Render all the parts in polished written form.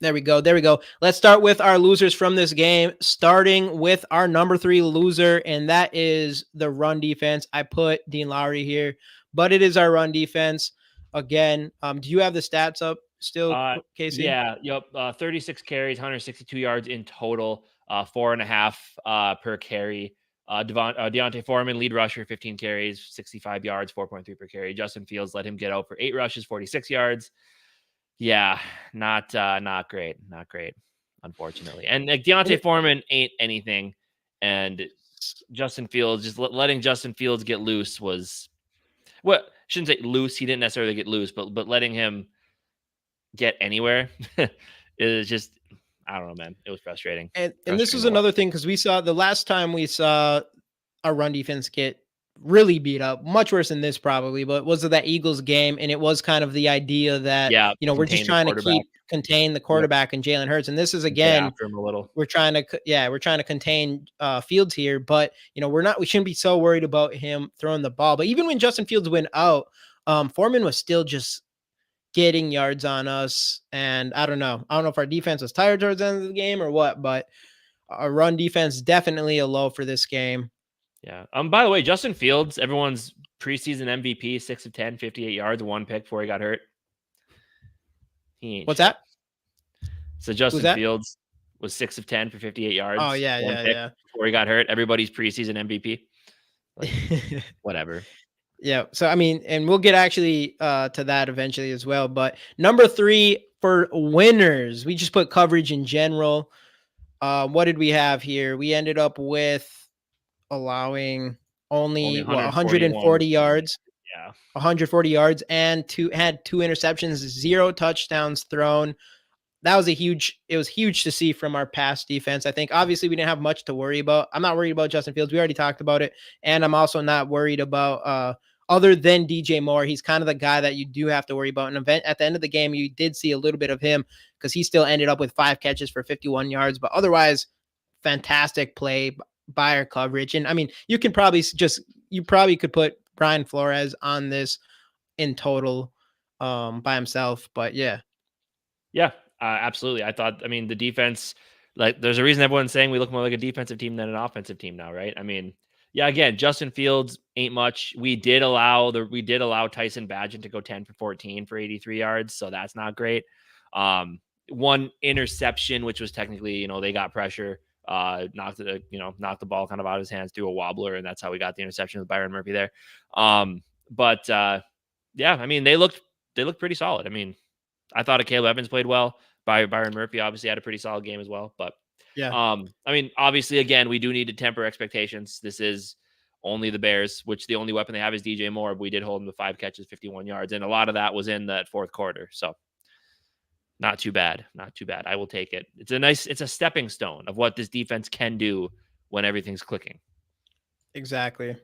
There we go. There we go. Let's start with our losers from this game, starting with our number 3 loser, and that is the run defense. I put Dean Lowry here, but it is our run defense. Again, do you have the stats up still, Casey? Yeah, yep. 36 carries, 162 yards in total, 4.5 per carry. Deontay Foreman, lead rusher, 15 carries, 65 yards, 4.3 per carry. Justin Fields let him get out for 8 rushes, 46 yards. Yeah, not great, not great, unfortunately. And like Deontay Foreman ain't anything, and Justin Fields just letting Justin Fields get loose was what shouldn't say loose. He didn't necessarily get loose, but letting him get anywhere is just I don't know, man. It was frustrating. And this is another thing because we saw the last time we saw our run defense get really beat up, much worse than this probably, but was it that Eagles game? And it was kind of the idea that, we're just trying to contain the quarterback and Jalen Hurts. And this is again, after him a little. We're trying to contain Fields here, but we shouldn't be so worried about him throwing the ball. But even when Justin Fields went out, Foreman was still just getting yards on us. And I don't know if our defense was tired towards the end of the game or what, but our run defense definitely a low for this game. Yeah. By the way, Justin Fields, everyone's preseason MVP, 6 of 10, 58 yards, 1 pick before he got hurt. What's that? So Justin Fields was 6 of 10 for 58 yards. Oh yeah. Before he got hurt, everybody's preseason MVP. Like, whatever. Yeah. So I mean, and we'll get actually to that eventually as well. But number 3 for winners, we just put coverage in general. What did we have here? We ended up with allowing only 140 yards. Yeah. 140 yards and had 2 interceptions, 0 touchdowns thrown. That was it was huge to see from our pass defense. I think obviously we didn't have much to worry about. I'm not worried about Justin Fields. We already talked about it. And I'm also not worried about other than DJ Moore. He's kind of the guy that you do have to worry about. And at the end of the game, you did see a little bit of him because he still ended up with 5 catches for 51 yards. But otherwise, fantastic play by our coverage. And I mean, you probably could put Brian Flores on this in total by himself. But yeah. Absolutely. The defense, like there's a reason everyone's saying we look more like a defensive team than an offensive team now, right? I mean, yeah, again, Justin Fields ain't much. We did allow Tyson Badgett to go 10 for 14 for 83 yards. So that's not great. 1 interception, which was technically, they got pressure, knocked the ball kind of out of his hands, threw a wobbler. And that's how we got the interception with Byron Murphy there. Yeah, I mean, they looked pretty solid. I mean, I thought Caleb Evans played well. Byron Murphy obviously had a pretty solid game as well. But yeah, I mean, obviously, again, we do need to temper expectations. This is only the Bears, which the only weapon they have is DJ Moore. But we did hold him to 5 catches, 51 yards, and a lot of that was in that fourth quarter. So not too bad. Not too bad. I will take it. It's a stepping stone of what this defense can do when everything's clicking. Exactly.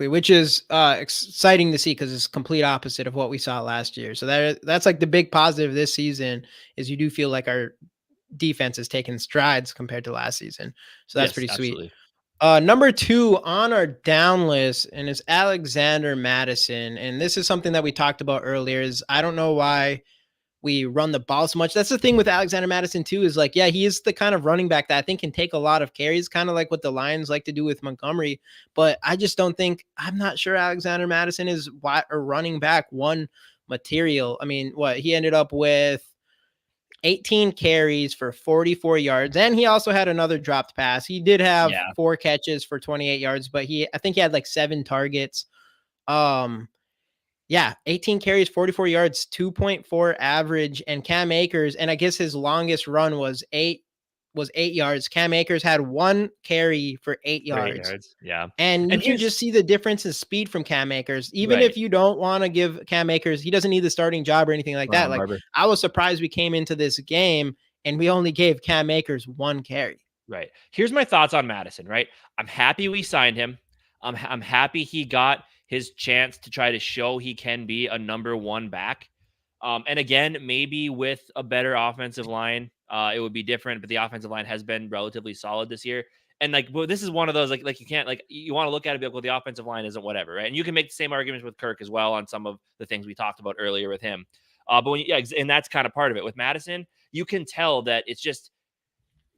Which is exciting to see because it's complete opposite of what we saw last year. So that's like the big positive this season is you do feel like our defense is taking strides compared to last season. So that's pretty sweet. Number 2 on our down list, and it's Alexander Mattison. And this is something that we talked about earlier is I don't know why we run the ball so much. That's the thing with Alexander Mattison too, is like, yeah, he is the kind of running back that I think can take a lot of carries, kind of like what the Lions like to do with Montgomery. But I just I'm not sure Alexander Mattison is a running back 1 material. I mean, he ended up with 18 carries for 44 yards. And he also had another dropped pass. He did have 4 catches for 28 yards, but I think he had like 7 targets. 18 carries, 44 yards, 2.4 average. And Cam Akers, and I guess his longest run was 8 yards. Cam Akers had 1 carry for 8 yards. Yeah. And you can just see the difference in speed from Cam Akers. Even if you don't want to give Cam Akers, he doesn't need the starting job or anything like that. Like I was surprised we came into this game and we only gave Cam Akers 1 carry. Right. Here's my thoughts on Madison, right? I'm happy we signed him. I'm happy he got his chance to try to show he can be a number 1 back. And again, maybe with a better offensive line, it would be different, but the offensive line has been relatively solid this year. And this is one of those, like you can't, you want to look at it and be like, well, the offensive line isn't whatever, right? And you can make the same arguments with Kirk as well on some of the things we talked about earlier with him. And that's kind of part of it with Madison. you can tell that it's just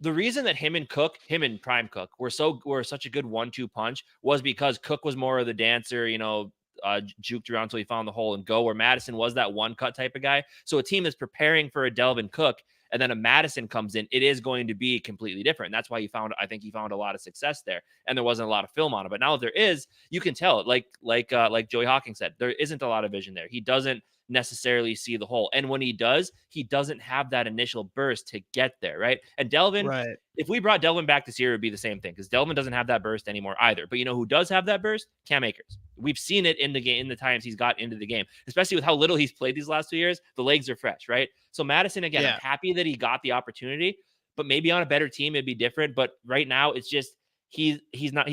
the reason that him and Prime Cook were such a good 1-2 punch was because Cook was more of the dancer, juked around until he found the hole and go, where Madison was that one cut type of guy. So a team that's preparing for a Delvin Cook and then a Madison comes in, it is going to be completely different. And that's why I think he found a lot of success there. And there wasn't a lot of film on it. But now that there is, you can tell it. Like Joey Hawkins said, there isn't a lot of vision there. He doesn't necessarily see the hole. And when he does, he doesn't have that initial burst to get there, right? And Delvin, Right. if we brought Delvin back this year, it would be the same thing because Delvin doesn't have that burst anymore either. But you know who does have that burst? Cam Akers. We've seen it in the game, in the times he's got into the game, especially with how little he's played these last 2 years. The legs are fresh, right? So Madison, again, Yeah. I'm happy that he got the opportunity, but maybe on a better team it'd be different. But right now, it's just he's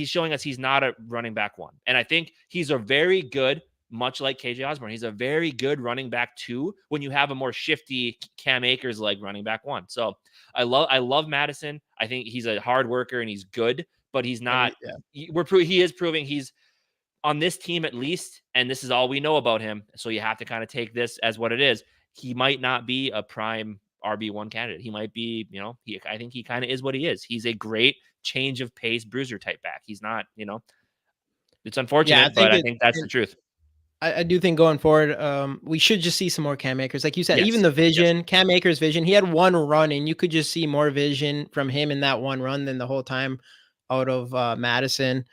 showing us he's not a running back one, and I think he's a very good. Much like KJ Osborne, he's a very good running back two when you have a more shifty Cam Akers like running back one. So I love Madison. I think he's a hard worker and he's good, but he's not. He is proving he's on this team at least, and this is all we know about him. So you have to kind of take this as what it is. He might not be a prime RB1 candidate. He might be, I think he kind of is what he is. He's a great change of pace bruiser type back. He's not, it's unfortunate, but I think that's the truth. I do think going forward, we should just see some more Cam Akers. Like you said, even the vision, Cam Akers' vision, he had one run and you could just see more vision from him in that one run than the whole time out of Madison.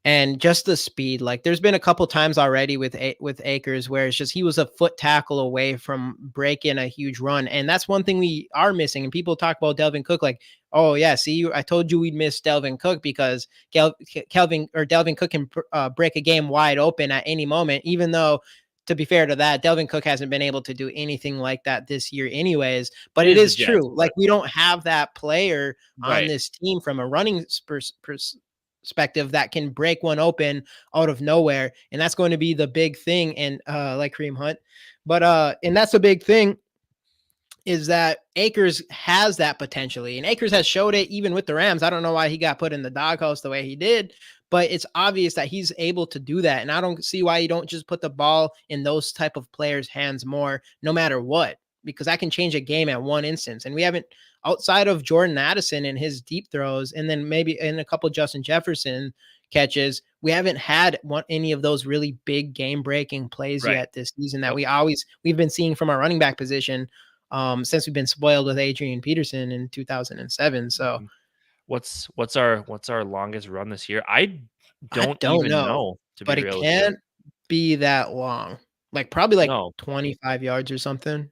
And just the speed, like there's been a couple times already with Akers where it's just he was a foot tackle away from breaking a huge run, and that's one thing we are missing. And people talk about Delvin Cook, like, oh yeah, see, I told you we'd miss Delvin Cook because Delvin Cook can break a game wide open at any moment. Even though, to be fair to that, Delvin Cook hasn't been able to do anything like that this year, anyways. But it is true, like we don't have that player on this team from a running perspective that can break one open out of nowhere, and that's going to be the big thing. And like Kareem Hunt, but and that's a big thing, is that Akers has that potentially, and Akers has showed it even with the Rams. I don't know why he got put in the doghouse the way he did, but it's obvious that he's able to do that, and I don't see why you don't just put the ball in those type of players' hands more, no matter what, because that can change a game at one instance. And we haven't, outside of Jordan Addison and his deep throws, and then maybe in a couple Justin Jefferson catches, we haven't had any of those really big game breaking plays yet this season that we've been seeing from our running back position since we've been spoiled with Adrian Peterson in 2007. So what's our longest run this year? I don't even know, to be but real, it can't be that long. Like probably like 25 yards or something.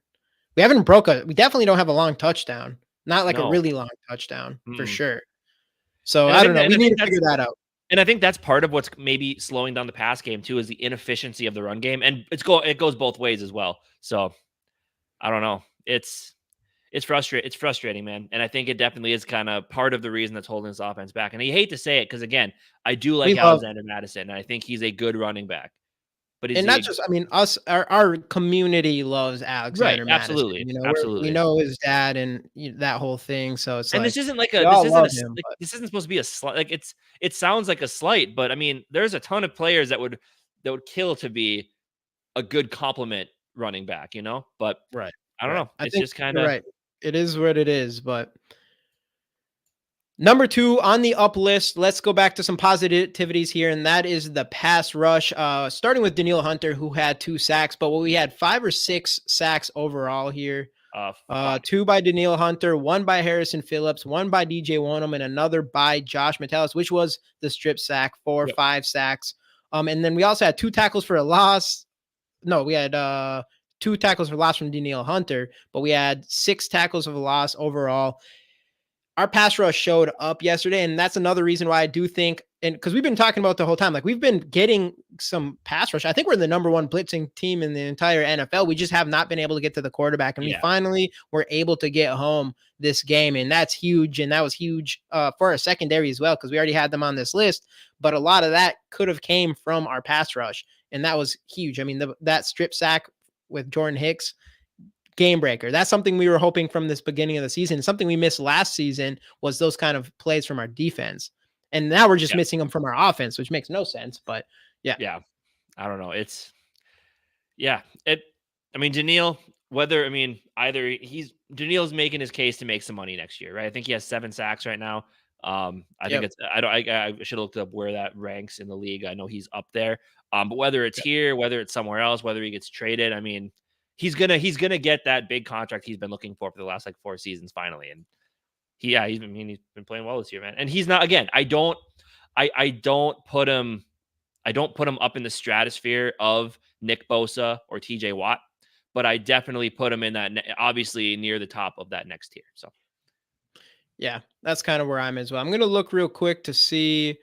We definitely don't have a long touchdown. Not like a really long touchdown for sure. So I don't know. We need to figure that out. And I think that's part of what's maybe slowing down the pass game too, is the inefficiency of the run game. And it goes both ways as well. So I don't know. It's frustrating, man. And I think it definitely is kind of part of the reason that's holding this offense back. And I hate to say it, because again, I do like Alexander Madison, and I think he's a good running back. But not just, I mean, our community loves Alexander Madison. Absolutely. We know his dad and that whole thing. So it's and like, this isn't supposed to be a slight. Like it sounds like a slight, but I mean, there's a ton of players that would kill to be a good complement running back, But I don't know. It's just kind of right. It is what it is, but number 2 on the up list, let's go back to some positivities here, and that is the pass rush. Starting with Danielle Hunter, who had 2 sacks, but we had 5 or 6 sacks overall here. 2 by Danielle Hunter, 1 by Harrison Phillips, 1 by DJ Wonnum, and another by Josh Metellus, which was the strip sack, 5 sacks. And then we also had 2 tackles for a loss. No, we had 2 tackles for loss from Danielle Hunter, but we had 6 tackles of a loss overall. Our pass rush showed up yesterday, and that's another reason why I do think, and because we've been talking about the whole time, like we've been getting some pass rush. I think we're the number 1 blitzing team in the entire NFL. We just have not been able to get to the quarterback, and we finally were able to get home this game, and that's huge. And that was huge for our secondary as well, because we already had them on this list, but a lot of that could have came from our pass rush, and that was huge. I mean, that strip sack with Jordan Hicks, game breaker. That's something we were hoping from this beginning of the season. Something we missed last season was those kind of plays from our defense. And now we're just missing them from our offense, which makes no sense. But yeah. I don't know. I mean, Danielle, either Daniil's making his case to make some money next year, right? I think he has 7 sacks right now. I think Yep. it's I should have looked up where that ranks in the league. I know he's up there. But whether it's here, whether it's somewhere else, whether he gets traded, I mean, he's gonna get that big contract he's been looking for the last like 4 seasons finally. And he's been playing well this year, man. And he's not again. I don't put him up in the stratosphere of Nick Bosa or TJ Watt, but I definitely put him in that obviously near the top of that next tier. So Yeah, that's kind of where I'm as well. I'm going to look real quick to see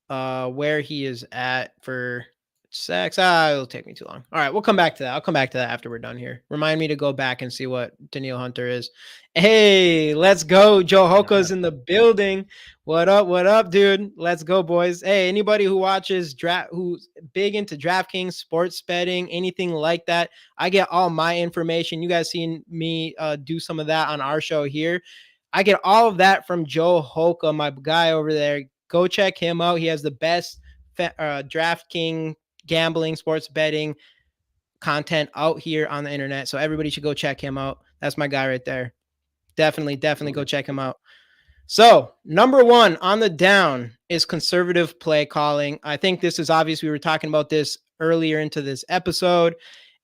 where he is at for sacks. It'll take me too long. All right, we'll come back to that. I'll come back to that after we're done here. Remind me to go back and see what Daniil Hunter is. Hey, let's go. Joe Hoka's in the building. What up? What up, dude? Let's go, boys. Hey, anybody who watches who's big into DraftKings, sports betting, anything like that, I get all my information. You guys seen me do some of that on our show here. I get all of that from Joe Hoka, my guy over there. Go check him out. He has the best DraftKings gambling, sports betting content out here on the internet. So everybody should go check him out. That's my guy right there. Definitely go check him out. So, number 1 on the down is conservative play calling. I think this is obvious. We were talking about this earlier into this episode.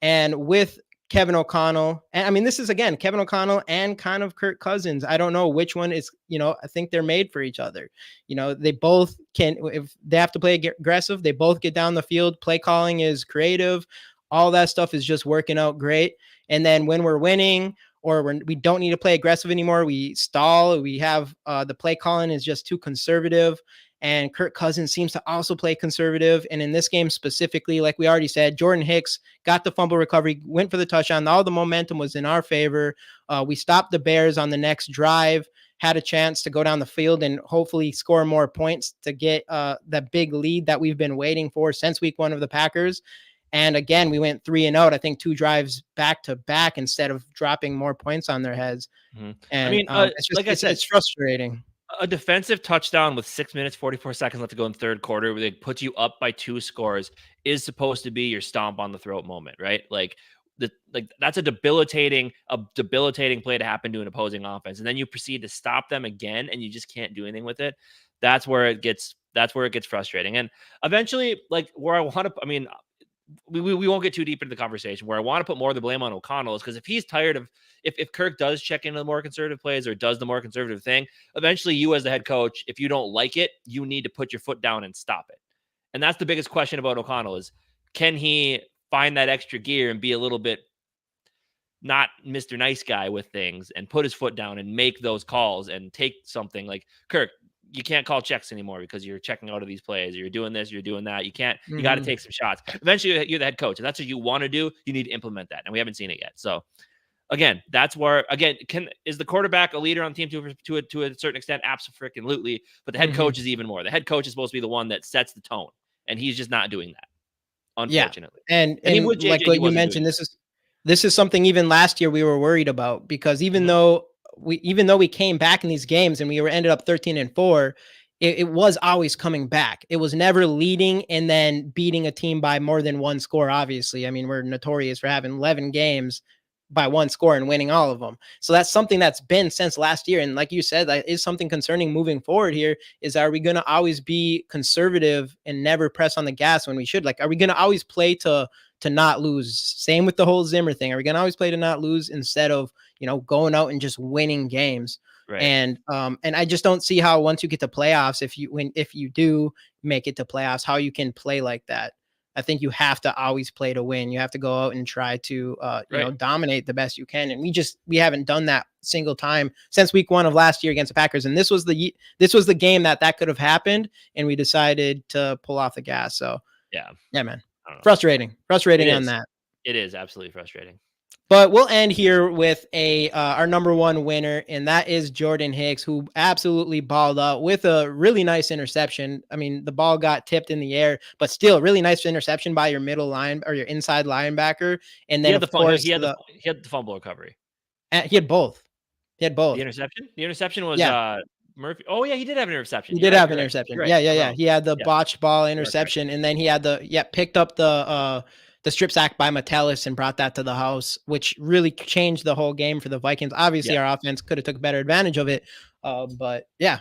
And with Kevin O'Connell, and I mean, this is again Kevin O'Connell and kind of Kirk Cousins. I don't know which one is, I think they're made for each other. They both can, if they have to play aggressive, they both get down the field. Play calling is creative. All that stuff is just working out great. And then when we're winning, or we don't need to play aggressive anymore, we stall. We have the play calling is just too conservative. And Kirk Cousins seems to also play conservative. And in this game specifically, like we already said, Jordan Hicks got the fumble recovery, went for the touchdown. All the momentum was in our favor. We stopped the Bears on the next drive, had a chance to go down the field and hopefully score more points to get that big lead that we've been waiting for since week 1 of the Packers. And again, we went 3-0, I think 2 drives back to back instead of dropping more points on their heads. mm-hmm. And I mean, it's just, like I said, it's frustrating. A defensive touchdown with 6 minutes, 44 seconds left to go in third quarter, where they put you up by 2 scores, is supposed to be your stomp on the throat moment, right? Like that's a debilitating play to happen to an opposing offense. And then you proceed to stop them again and you just can't do anything with it. That's where it gets frustrating. And eventually, like where I want to, I mean, we won't get too deep into the conversation. Where I want to put more of the blame on O'Connell is because if he's tired of, if Kirk does check into the more conservative plays or does the more conservative thing, eventually you as the head coach, if you don't like it, you need to put your foot down and stop it. And that's the biggest question about O'Connell is, can he find that extra gear and be a little bit not Mr. Nice Guy with things and put his foot down and make those calls and take something like, Kirk, you can't call checks anymore because you're checking out of these plays. You're doing this, you're doing that. You can't, you got to take some shots. Eventually you're the head coach and that's what you want to do. You need to implement that. And we haven't seen it yet. So again, that's where, again, is the quarterback a leader on the team to a certain extent? Absolutely. But the head coach is even more. The head coach is supposed to be the one that sets the tone and he's just not doing that, unfortunately. Yeah. And like what you mentioned, this is something even last year we were worried about because even though we came back in these games and we ended up 13-4, it was always coming back. It was never leading and then beating a team by more than 1 score. Obviously, I mean, we're notorious for having 11 games by 1 score and winning all of them. So that's something that's been since last year. And like you said, that is something concerning moving forward here is, are we going to always be conservative and never press on the gas when we should? Like, are we going to always play to not lose? Same with the whole Zimmer thing. Are we going to always play to not lose instead of, going out and just winning games? Right. And I just don't see how once you get to playoffs, if you do make it to playoffs, how you can play like that. I think you have to always play to win. You have to go out and try to, dominate the best you can. And we haven't done that single time since week 1 of last year against the Packers. And this was the game that could have happened. And we decided to pull off the gas. So yeah, man, frustrating on that. It is absolutely frustrating. But we'll end here with our number 1 winner, and that is Jordan Hicks, who absolutely balled out with a really nice interception. I mean, the ball got tipped in the air, but still really nice interception by your middle line or your inside linebacker. And then he had the fumble recovery. He had both. The interception was Murphy. Oh yeah, he did have an interception. He did have an interception. Yeah. He had the botched ball interception, and then he had picked up the the strip sack by Metellus and brought that to the house, which really changed the whole game for the Vikings. Obviously, Yeah. our offense could have took better advantage of it, but yeah,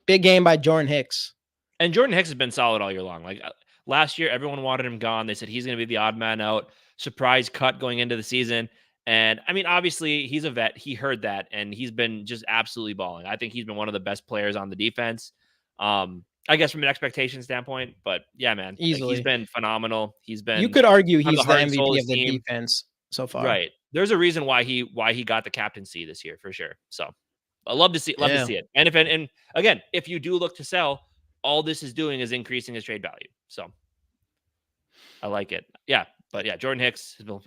big game by Jordan Hicks. And Jordan Hicks has been solid all year long. Like last year, everyone wanted him gone. They said he's going to be the odd man out, surprise cut going into the season. And I mean, obviously, he's a vet. He heard that, and he's been just absolutely balling. I think he's been one of the best players on the defense. I guess from an expectation standpoint, but yeah, man, like he's Easily. been phenomenal. He's You been could argue kind of he's the the heart and soul MVP of of this the team. defense so far. Right. There's a reason why he got the captaincy this year for sure. So I love to Yeah. see it. And again, if you do look to sell, all this is doing is increasing his trade value. So I like it. Yeah. But yeah, Jordan Hicks has been